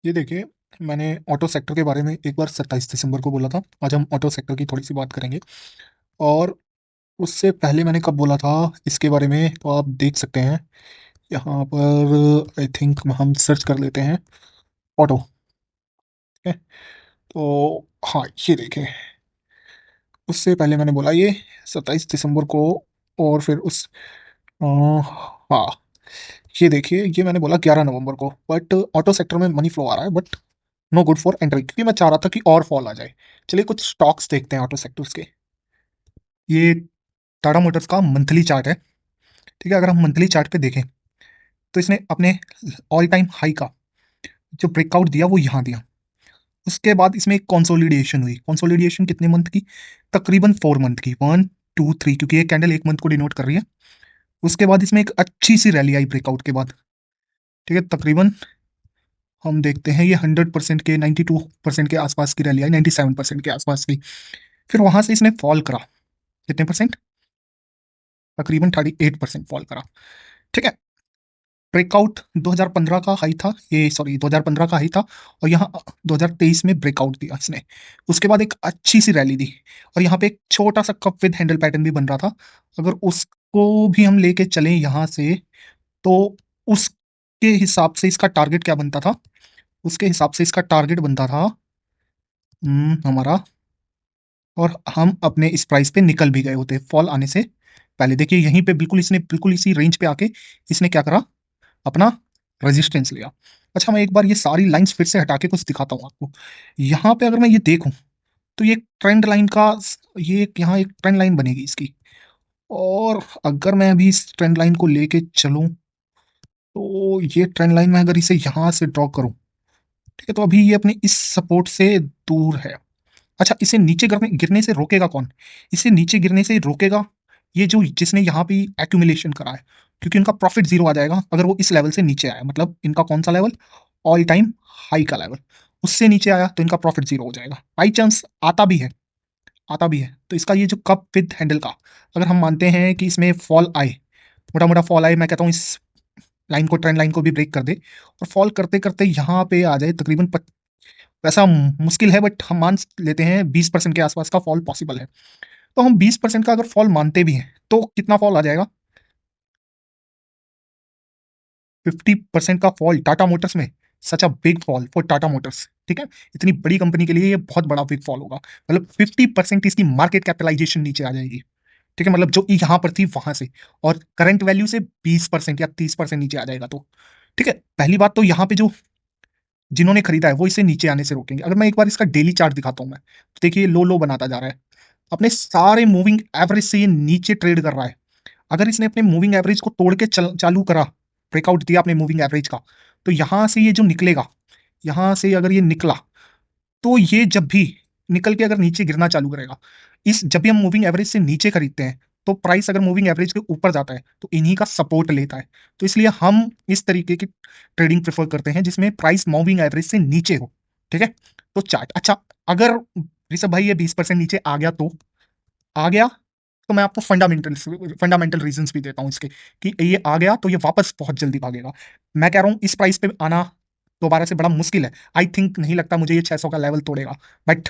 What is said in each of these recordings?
ये देखिए, मैंने ऑटो सेक्टर के बारे में एक बार 27 दिसंबर को बोला था। आज हम ऑटो सेक्टर की थोड़ी-सी बात करेंगे और उससे पहले मैंने कब बोला था इसके बारे में, तो आप देख सकते हैं। यहाँ पर आई थिंक हम सर्च कर लेते हैं ऑटो, ठीक है? तो हाँ, ये देखिए, उससे पहले मैंने बोला ये 27 दिसंबर को और फिर हाँ, ये देखिए, ये मैंने बोला 11 नवंबर को। बट ऑटो सेक्टर में मनी फ्लो आ रहा है, but no good for entry, क्योंकि मैं चाह रहा था कि और फॉल आ जाए। चलिए कुछ स्टॉक्स देखते हैं ऑटो सेक्टर्स के। ये टाटा मोटर्स का मंथली चार्ट है, ठीक है? अगर हम मंथली चार्ट पे देखें तो इसने अपने ऑल टाइम हाई का जो ब्रेकआउट दिया वो यहाँ दिया। उसके बाद इसमें एक कंसोलिडेशन हुई। कंसोलिडेशन कितने मंथ की? तकरीबन 4 मंथ की, 1 2 3, क्योंकि ये कैंडल 1 मंथ को डिनोट कर रही है। उसके बाद इसमें एक अच्छी सी रैली आई ब्रेकआउट के बाद, ठीक है? तकरीबन हम देखते हैं ये 100% के 92% के आसपास की रैली आई, 97% के आसपास की। फिर वहां से इसने फॉल करा, कितने परसेंट? तकरीबन 38% फॉल करा, ठीक है? ब्रेकआउट 2015 का हाई था, ये सॉरी 2015 का हाई था, और यहाँ 2023 में ब्रेकआउट दिया इसने। उसके बाद एक अच्छी सी रैली दी और यहाँ पे एक छोटा सा कप विद हैंडल पैटर्न भी बन रहा था। अगर उसको भी हम लेके चलें यहाँ से, तो उसके हिसाब से इसका टारगेट क्या बनता था? उसके हिसाब से इसका टारगेट बनता था हमारा, और हम अपने इस प्राइस पे निकल भी गए होते फॉल आने से पहले। देखिए यहीं पे बिल्कुल इसने बिल्कुल इसी रेंज पे आके इसने क्या करा, अपना रेजिस्टेंस लिया। अच्छा, मैं एक बार ये सारी लाइंस फिर से हटा के कुछ दिखाता हूँ आपको। यहाँ पे अगर मैं ये देखूं तो ये ट्रेंड लाइन का, यहाँ एक ट्रेंड लाइन बनेगी इसकी। और अगर मैं अभी इस ट्रेंड लाइन को लेके चलूं, तो ये ट्रेंड लाइन में अगर इसे यहाँ से ड्रॉ करूं, ठीक है, तो अभी ये अपने इस सपोर्ट से दूर है। अच्छा, इसे नीचे गिरने गिरने से रोकेगा कौन? इसे नीचे गिरने से रोकेगा ये जो जिसने यहाँ पे एक्यूमुलेशन करा है, क्योंकि इनका प्रॉफिट जीरो आ जाएगा अगर वो इस लेवल से नीचे आया। मतलब इनका कौन सा लेवल? ऑल टाइम हाई का लेवल। उससे नीचे आया तो इनका प्रॉफिट जीरो हो जाएगा। बाई चांस आता भी है, आता भी है, तो इसका ये जो कप विद हैंडल का, अगर हम मानते हैं कि इसमें फॉल आए, मोटा मोटा फॉल आए, मैं कहता हूँ इस लाइन को, ट्रेंड लाइन को भी ब्रेक कर दे और फॉल करते करते यहाँ पे आ जाए तकरीबन, वैसा मुश्किल है बट हम मान लेते हैं 20% के आसपास का फॉल पॉसिबल है। तो हम 20% का अगर फॉल मानते भी हैं तो कितना फॉल आ जाएगा? 50% का फॉल टाटा मोटर्स में। Such a big fall for Tata Motors, ठीक है? इतनी बड़ी कंपनी के लिए ये बहुत बड़ा बिग फॉल होगा। मतलब 50% इसकी मार्केट कैपिटलाइजेशन नीचे आ जाएगी, ठीक है? मतलब जो यहाँ पर थी वहां से, और करंट वैल्यू से 20% या 30% नीचे आ जाएगा तो, ठीक है? पहली बात तो यहाँ पे जो जिन्होंने खरीदा है वो इसे नीचे आने से रोकेंगे। अगर मैं एक बार इसका डेली चार्ट दिखाता हूं मैं, तो देखिए लो लो बनाता जा रहा है, अपने सारे मूविंग एवरेज से ये नीचे ट्रेड कर रहा है। अगर इसने अपने मूविंग एवरेज को तोड़ के चालू करा, ब्रेकआउट दिया अपने मूविंग एवरेज का, तो यहां से ये जो निकलेगा, यहां से अगर ये निकला, तो ये जब भी निकल के अगर नीचे गिरना चालू करेगा, इस जब भी हम मूविंग एवरेज से नीचे खरीदते हैं, तो प्राइस अगर मूविंग एवरेज के ऊपर जाता है तो इन्हीं का सपोर्ट लेता है। तो इसलिए हम इस तरीके की ट्रेडिंग प्रेफर करते हैं जिसमें प्राइस मूविंग एवरेज से नीचे हो, ठीक है? तो चार्ट अच्छा, अगर ऋषभ भाई ये 20% नीचे आ गया, तो आ गया, तो मैं आपको फंडामेंटल रीजंस भी देता हूं इसके, कि ये आ गया तो ये वापस बहुत जल्दी भागेगा। मैं कह रहा हूं इस प्राइस पे आना दोबारा से बड़ा मुश्किल है। आई थिंक नहीं लगता मुझे ये 600 का लेवल तोड़ेगा, बट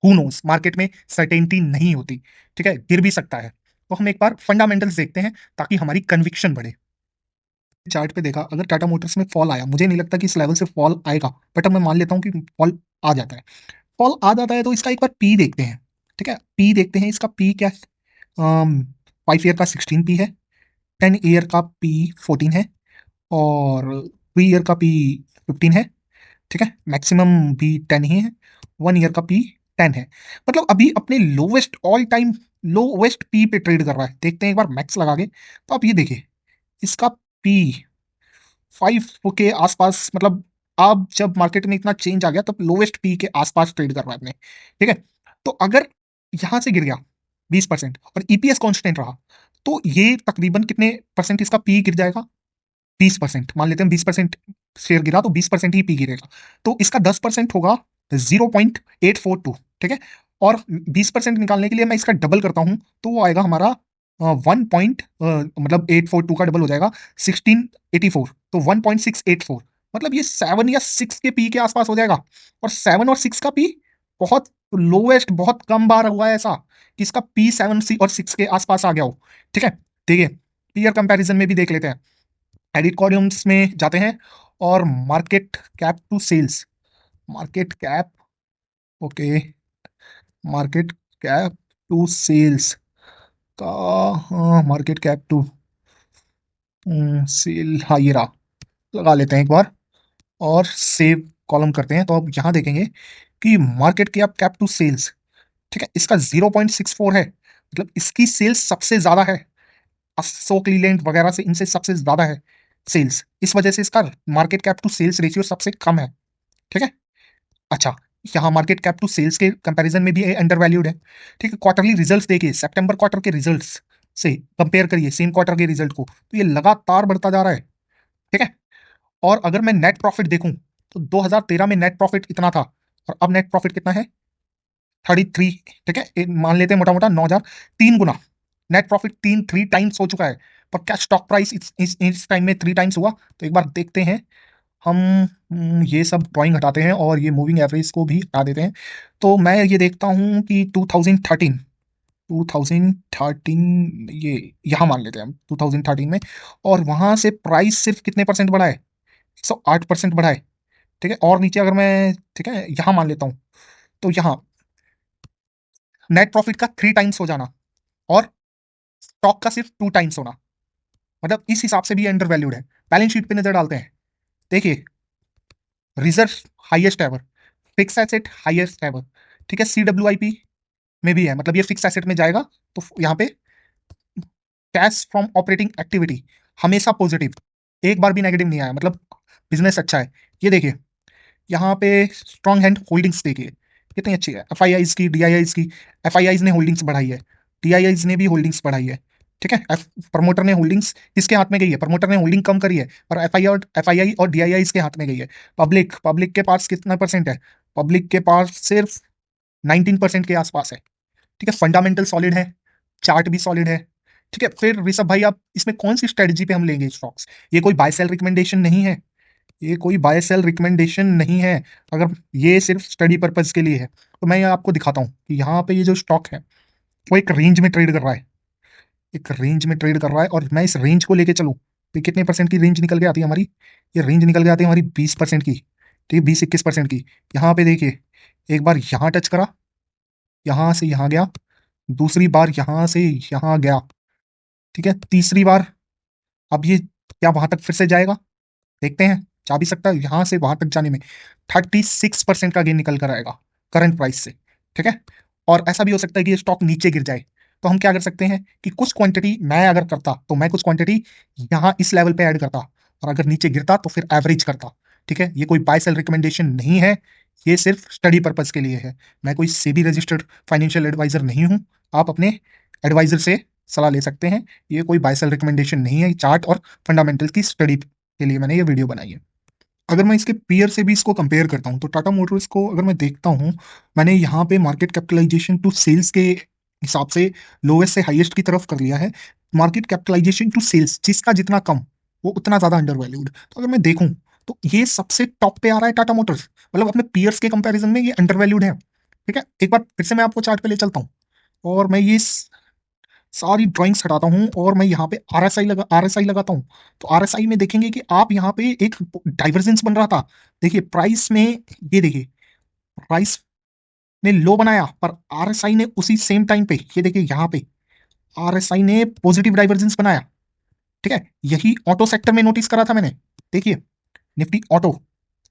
हु नोस, मार्केट में सर्टेनिटी नहीं होती, ठीक है? गिर भी सकता है। तो हम एक बार फंडामेंटल्स देखते हैं ताकि हमारी कन्विक्शन बढ़े। चार्ट पे देखा, अगर टाटा मोटर्स में फॉल आया, मुझे नहीं लगता कि इस लेवल से फॉल आएगा, बट अब मैं मान लेता हूं कि फॉल आ जाता है। फॉल आ जाता है तो इसका एक बार पी देखते हैं, ठीक है? पी देखते हैं, इसका पी क्या है? 5 ईयर का 16 पी है, 10 ईयर का पी 14 है, और 3 ईयर का पी 15 है, ठीक है? मैक्सिमम भी 10 ही है। 1 ईयर का पी 10 है। मतलब अभी अपने lowest all time lowest P पे ट्रेड कर रहा है। देखते हैं एक बार मैक्स लगा के, तो आप ये देखिए, इसका पी 5 के आसपास, मतलब अब जब मार्केट में इतना चेंज आ गया तब लोवेस्ट पी के आसपास ट्रेड कर रहा है अपने, ठीक है? तो अगर यहां से गिर गया 20% और ईपीएस कांस्टेंट रहा, तो ये तकरीबन कितने परसेंट इसका पी गिर जाएगा? 20%। मान लेते हैं 20% शेयर गिरा तो 20% ही पी गिरेगा। तो इसका 10% होगा 0.842, ठीक है? और 20% निकालने के लिए मैं इसका डबल करता हूं, तो वो आएगा हमारा 1 मतलब 842 का डबल हो जाएगा 1684, तो 1.684। मतलब ये 7 या 6 के पी के आसपास हो जाएगा, और 7 और 6 का पी बहुत लोवेस्ट, बहुत कम बार हुआ है ऐसा कि इसका पी 7 और 6 के आसपास आ गया हो। ठीक है, देखिए पीयर कंपैरिजन में भी देख लेते हैं। एडिट कॉलम्स में जाते हैं और market cap to sales, market cap, okay, market cap to sales का, मार्केट कैप टू सेल, हाँ ये रहा, लगा लेते हैं एक बार और सेव कॉलम करते हैं। तो अब यहां देखेंगे कि market cap cap to sales, ठीक है, इसका 0.64 है, मतलब इसकी सेल्स सबसे ज्यादा है, अशोक लीलैंड वगैरह से इनसे सबसे ज्यादा है सेल्स, इस वजह से इसका market cap to sales ratio सबसे कम है। ठीक है, अच्छा, यहाँ मार्केट कैप टू सेल्स के कंपैरिजन में भी अंडर वैल्यूड है। ठीक है, क्वार्टरली रिजल्ट्स देखिए, सितंबर क्वार्टर के रिजल्ट्स से कंपेयर करिए सेम क्वार्टर के रिजल्ट को, तो ये लगातार बढ़ता जा रहा है। ठीक है, और अगर मैं नेट प्रॉफिट देखूं तो 2013 में नेट प्रॉफिट इतना था, और अब नेट प्रॉफिट कितना है, 33। ठीक है, मान लेते हैं मोटा मोटा 9,000, 3 गुना नेट प्रॉफिट, 3 टाइम्स हो चुका है। पर क्या स्टॉक प्राइस इस टाइम में 3 टाइम्स हुआ? तो एक बार देखते हैं हम, ये सब ड्राइंग हटाते हैं और ये मूविंग एवरेज को भी हटा देते हैं। तो मैं ये देखता हूँ कि 2013 ये यहाँ मान लेते हैं हम 2013 में, और वहां से प्राइस सिर्फ कितने परसेंट बढ़ा है, 108% बढ़ा है। ठीक है, और नीचे अगर मैं, ठीक है, यहाँ मान लेता हूँ, तो यहाँ नेट प्रॉफिट का 3 टाइम्स हो जाना और स्टॉक का सिर्फ 2 टाइम्स होना, मतलब इस हिसाब से भी अंडर वैल्यूड है। बैलेंस शीट पे नजर डालते हैं, देखिए reserve highest ever, fix asset highest ever. ठीक है, CWIP में भी है, मतलब ये फिक्स एसेट में जाएगा, तो यहाँ पे कैश फ्रॉम ऑपरेटिंग एक्टिविटी हमेशा पॉजिटिव, एक बार भी नेगेटिव नहीं आया, मतलब बिजनेस अच्छा है। ये देखिए यहाँ पे स्ट्रॉन्ग हैंड होल्डिंग्स देखिए कितनी अच्छी है, FIIs की, DIIs की। FIIs ने होल्डिंग्स बढ़ाई है, DIIs ने भी होल्डिंग्स बढ़ाई है। ठीक है, प्रमोटर ने होल्डिंग्स किसके हाथ में गई है, प्रमोटर ने होल्डिंग कम करी है, पर FII और DIIs के हाथ में गई है। पब्लिक, पब्लिक के पास कितना परसेंट है, पब्लिक के पास सिर्फ 19% के आसपास है। ठीक है, फंडामेंटल सॉलिड है, चार्ट भी सॉलिड है। ठीक है, फिर ऋषभ भाई आप इसमें कौन सी स्ट्रेटजी पे हम लेंगे स्टॉक्स? ये कोई बाय सेल रिकमेंडेशन नहीं है, ये कोई बाय सेल रिकमेंडेशन नहीं है। अगर ये सिर्फ स्टडी पर्पज के लिए है, तो मैं ये आपको दिखाता हूँ कि यहाँ पे ये जो स्टॉक है वो एक रेंज में ट्रेड कर रहा है, एक रेंज में ट्रेड कर रहा है, और मैं इस रेंज को लेके चलूँ तो कितने परसेंट की रेंज निकल के आती है हमारी, ये रेंज निकल के आती है हमारी 20% की। ठीक है, 20-21% की। यहाँ पे देखिए एक बार यहाँ टच करा, यहाँ से यहाँ गया, दूसरी बार यहाँ से यहाँ गया। ठीक है, तीसरी बार, अब ये क्या वहां तक फिर से जाएगा, देखते हैं, जा भी सकता है यहां से वहां तक जाने में। 36% का गेन निकल कर आएगा करंट प्राइस से। ठीक है, और ऐसा भी हो सकता है कि ये स्टॉक नीचे गिर जाए, तो हम क्या कर सकते हैं कि कुछ क्वांटिटी मैं अगर करता तो मैं कुछ क्वांटिटी यहाँ इस लेवल पे ऐड करता, और अगर नीचे गिरता तो फिर एवरेज करता। ठीक है, ये कोई बाय सेल रिकमेंडेशन नहीं है, ये सिर्फ स्टडी पर्पज के लिए है। मैं कोई सेबी रजिस्टर्ड फाइनेंशियल एडवाइजर नहीं हूँ, आप अपने एडवाइजर से सलाह ले सकते हैं। ये कोई बाय सेल रिकमेंडेशन नहीं है, चार्ट और फंडामेंटल की स्टडी के लिए मैंने ये वीडियो बनाई है। अगर मैं इसके पीयर से भी इसको कंपेयर करता हूँ तो टाटा मोटर्स को अगर मैं देखता हूँ, मैंने यहाँ पे मार्केट कैपिटलाइजेशन टू सेल्स के हिसाब से लोवेस्ट से हाईएस्ट की तरफ कर लिया है। मार्केट कैपिटलाइजेशन टू सेल्स जिसका जितना कम वो उतना ज्यादा अंडर वैल्यूड। तो अगर मैं देखूं तो ये सबसे टॉप पे आ रहा है टाटा मोटर्स, मतलब अपने पीयर्स के कंपैरिजन में ये अंडर वैल्यूड है। ठीक है, एक बार फिर से मैं आपको चार्ट पे ले चलता हूँ, और मैं ये सारी ड्राइंग्स हटाता हूँ, और मैं यहाँ पे RSI लगाता हूँ। तो RSI में देखेंगे कि आप यहाँ पे एक डाइवर्जेंस बन रहा था। देखिए प्राइस में, ये देखिए प्राइस ने लो बनाया, पर RSI ने उसी सेम टाइम पे, ये देखिए यहाँ पे RSI ने पॉजिटिव डाइवर्जेंस बनाया। ठीक है, यही ऑटो सेक्टर में नोटिस करा था मैंने। देखिए निफ्टी ऑटो,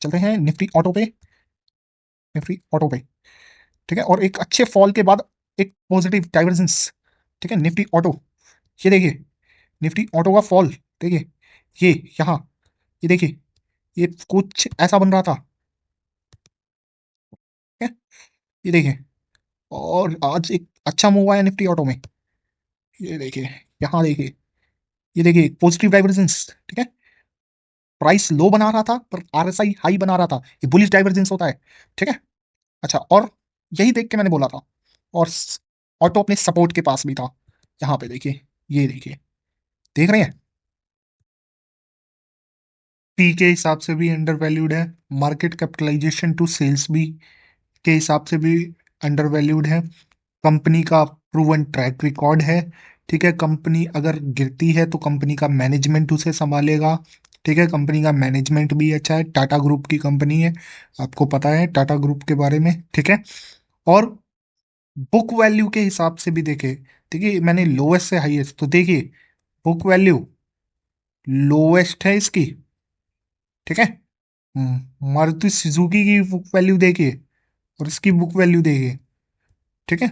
चलते हैं निफ्टी ऑटो पे, निफ्टी ऑटो पे। ठीक है, और एक अच्छे फॉल के बाद एक पॉजिटिव डाइवर्जेंस। ठीक है, निफ्टी ऑटो, ये देखिए निफ्टी ऑटो का फॉल, देखिए ये यहाँ, ये देखिए ये कुछ ऐसा बन रहा था। ठीक है, ये देखिए, और आज एक अच्छा मूव आया निफ्टी ऑटो में, ये देखिए, यहाँ देखिए, ये देखिए पॉजिटिव डाइवर्जेंस। ठीक है, प्राइस लो बना रहा था पर RSI हाई बना रहा था, ये बुलिश डाइवर्जेंस होता है। ठीक है, अच्छा, और यही देख के मैंने बोला था, और ऑटो अपने सपोर्ट के पास भी था। यहाँ पे देखिए, ये देखिए, देख रहे हैं, पी के हिसाब से भी अंडर वैल्यूड है, मार्केट कैपिटलाइजेशन टू सेल्स भी के हिसाब से भी अंडर वैल्यूड है, कंपनी का प्रूवन ट्रैक रिकॉर्ड है। ठीक है, कंपनी अगर गिरती है तो कंपनी का मैनेजमेंट उसे संभालेगा। ठीक है, कंपनी का मैनेजमेंट भी अच्छा है, टाटा ग्रुप की कंपनी है, आपको पता है टाटा ग्रुप के बारे में। ठीक है, और बुक वैल्यू के हिसाब से भी देखे, देखिए मैंने लोएस्ट से हाईएस्ट, तो देखिए बुक वैल्यू लोएस्ट है इसकी। ठीक है, मारुति सुजुकी की बुक वैल्यू देखिए और इसकी बुक वैल्यू देखिए। ठीक है,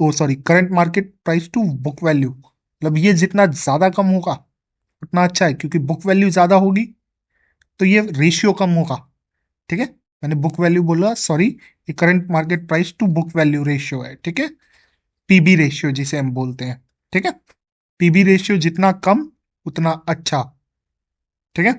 oh sorry, current market price to book value, मतलब ये जितना ज्यादा कम होगा उतना अच्छा है, क्योंकि बुक वैल्यू ज्यादा होगी तो ये रेशियो कम होगा। ठीक है, मैंने बुक वैल्यू बोला, सॉरी, ये current market price to book value ratio है। ठीक है, पीबी रेशियो जिसे हम बोलते हैं। ठीक है, पीबी रेशियो जितना कम उतना अच्छा। ठीक है,